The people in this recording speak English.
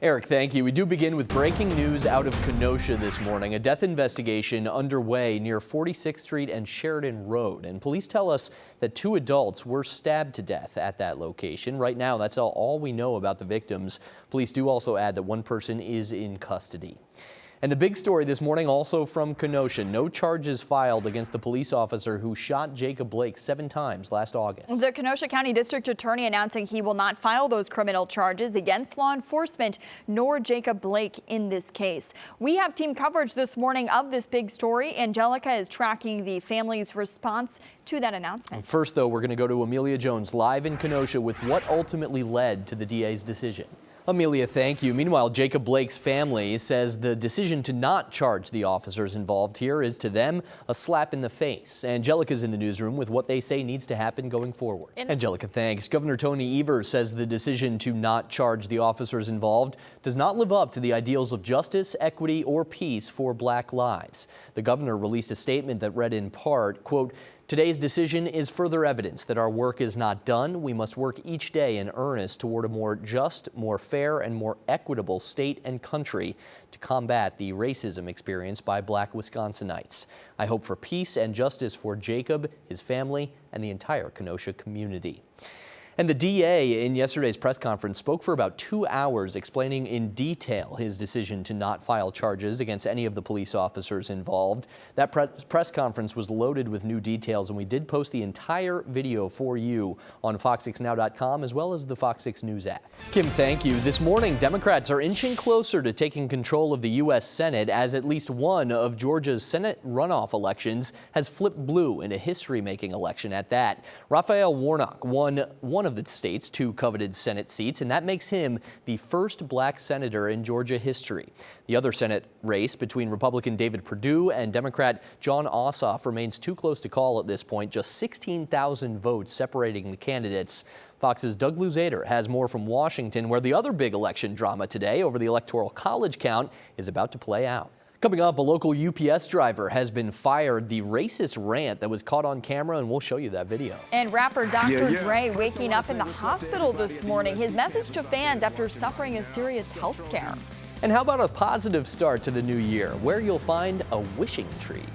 Eric, thank you. We do begin with breaking news out of Kenosha this morning. A death investigation underway near 46th Street and Sheridan Road. And police tell us that 2 adults were stabbed to death at that location. Right now, that's all we know about the victims. Police do also add that 1 person is in custody. And the big story this morning also from Kenosha. No charges filed against the police officer who shot Jacob Blake 7 times last August. The Kenosha County District Attorney announcing he will not file those criminal charges against law enforcement nor Jacob Blake in this case. We have team coverage this morning of this big story. Angelica is tracking the family's response to that announcement. First, though, we're going to go to Amelia Jones live in Kenosha with what ultimately led to the DA's decision. Amelia, thank you. Meanwhile, Jacob Blake's family says the decision to not charge the officers involved here is to them a slap in the face. Angelica's in the newsroom with what they say needs to happen going forward. Angelica, thanks. Governor Tony Evers says the decision to not charge the officers involved does not live up to the ideals of justice, equity, or peace for Black lives. The governor released a statement that read in part, quote, "Today's decision is further evidence that our work is not done. We must work each day in earnest toward a more just, more fair, and more equitable state and country to combat the racism experienced by Black Wisconsinites. I hope for peace and justice for Jacob, his family, and the entire Kenosha community." And the DA in yesterday's press conference spoke for about 2 hours explaining in detail his decision to not file charges against any of the police officers involved. That press conference was loaded with new details, and we did post the entire video for you on fox6now.com as well as the Fox 6 News app. Kim, thank you. This morning, Democrats are inching closer to taking control of the U.S. Senate as at least one of Georgia's Senate runoff elections has flipped blue in a history-making election at that. Raphael Warnock won one of the state's 2 coveted Senate seats, and that makes him the first Black senator in Georgia history. The other Senate race between Republican David Perdue and Democrat Jon Ossoff remains too close to call at this point, just 16,000 votes separating the candidates. Fox's Doug Luzader has more from Washington, where the other big election drama today over the Electoral College count is about to play out. Coming up, a local UPS driver has been fired. The racist rant that was caught on camera, and we'll show you that video. And rapper Dr. Dre waking up in the hospital this morning. His message to fans after suffering a serious health scare. And how about a positive start to the new year, where you'll find a wishing tree?